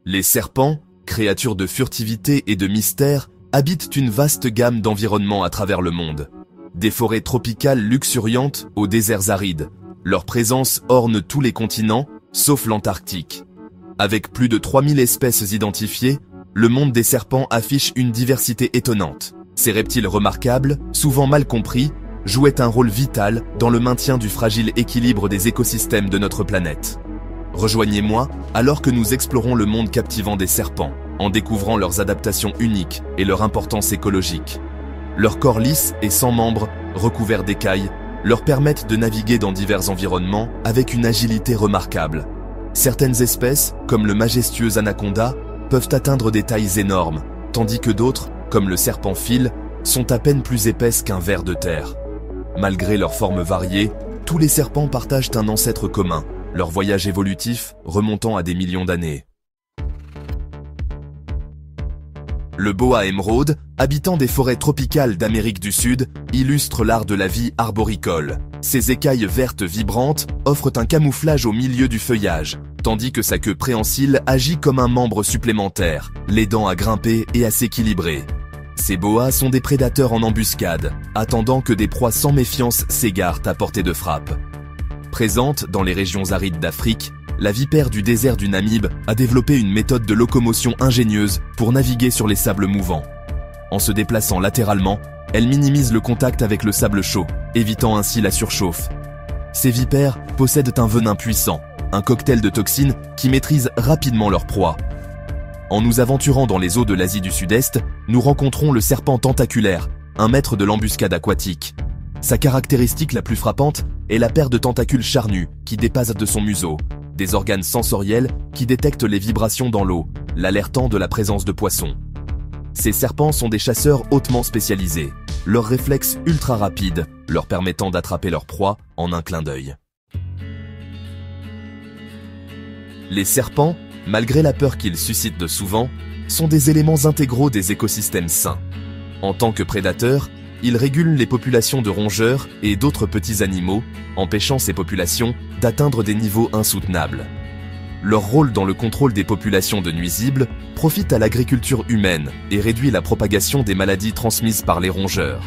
Les serpents, créatures de furtivité et de mystère, habitent une vaste gamme d'environnements à travers le monde. Des forêts tropicales luxuriantes aux déserts arides. Leur présence orne tous les continents, sauf l'Antarctique. Avec plus de 3000 espèces identifiées, le monde des serpents affiche une diversité étonnante. Ces reptiles remarquables, souvent mal compris, jouaient un rôle vital dans le maintien du fragile équilibre des écosystèmes de notre planète. Rejoignez-moi alors que nous explorons le monde captivant des serpents, en découvrant leurs adaptations uniques et leur importance écologique. Leur corps lisse et sans membres, recouverts d'écailles, leur permettent de naviguer dans divers environnements avec une agilité remarquable. Certaines espèces, comme le majestueux anaconda, peuvent atteindre des tailles énormes, tandis que d'autres, comme le serpent file, sont à peine plus épaisses qu'un ver de terre. Malgré leurs formes variées, tous les serpents partagent un ancêtre commun, leur voyage évolutif remontant à des millions d'années. Le boa émeraude, habitant des forêts tropicales d'Amérique du Sud, illustre l'art de la vie arboricole. Ses écailles vertes vibrantes offrent un camouflage au milieu du feuillage, tandis que sa queue préhensile agit comme un membre supplémentaire, l'aidant à grimper et à s'équilibrer. Ces boas sont des prédateurs en embuscade, attendant que des proies sans méfiance s'égarent à portée de frappe. Présente dans les régions arides d'Afrique, la vipère du désert du Namibe a développé une méthode de locomotion ingénieuse pour naviguer sur les sables mouvants. En se déplaçant latéralement, elle minimise le contact avec le sable chaud, évitant ainsi la surchauffe. Ces vipères possèdent un venin puissant, un cocktail de toxines qui maîtrise rapidement leur proie. En nous aventurant dans les eaux de l'Asie du Sud-Est, nous rencontrons le serpent tentaculaire, un maître de l'embuscade aquatique. Sa caractéristique la plus frappante est la paire de tentacules charnus qui dépassent de son museau, des organes sensoriels qui détectent les vibrations dans l'eau, l'alertant de la présence de poissons. Ces serpents sont des chasseurs hautement spécialisés, leurs réflexes ultra rapides leur permettant d'attraper leur proie en un clin d'œil. Les serpents, malgré la peur qu'ils suscitent de souvent, sont des éléments intégraux des écosystèmes sains. En tant que prédateurs, ils régulent les populations de rongeurs et d'autres petits animaux, empêchant ces populations d'atteindre des niveaux insoutenables. Leur rôle dans le contrôle des populations de nuisibles profite à l'agriculture humaine et réduit la propagation des maladies transmises par les rongeurs.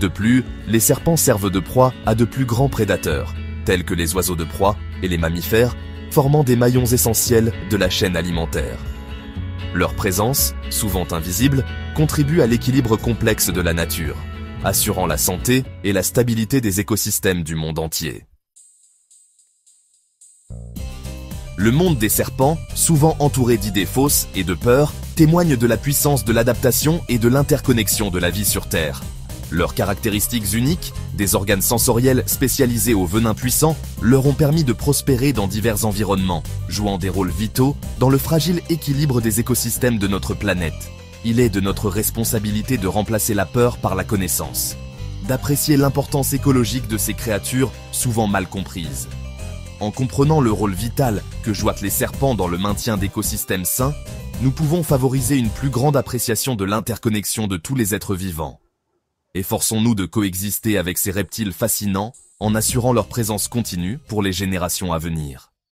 De plus, les serpents servent de proie à de plus grands prédateurs, tels que les oiseaux de proie et les mammifères, formant des maillons essentiels de la chaîne alimentaire. Leur présence, souvent invisible, contribue à l'équilibre complexe de la nature, assurant la santé et la stabilité des écosystèmes du monde entier. Le monde des serpents, souvent entouré d'idées fausses et de peurs, témoigne de la puissance de l'adaptation et de l'interconnexion de la vie sur Terre. Leurs caractéristiques uniques, des organes sensoriels spécialisés au venin puissant, leur ont permis de prospérer dans divers environnements, jouant des rôles vitaux dans le fragile équilibre des écosystèmes de notre planète. Il est de notre responsabilité de remplacer la peur par la connaissance, d'apprécier l'importance écologique de ces créatures souvent mal comprises. En comprenant le rôle vital que jouent les serpents dans le maintien d'écosystèmes sains, nous pouvons favoriser une plus grande appréciation de l'interconnexion de tous les êtres vivants. Efforçons-nous de coexister avec ces reptiles fascinants en assurant leur présence continue pour les générations à venir.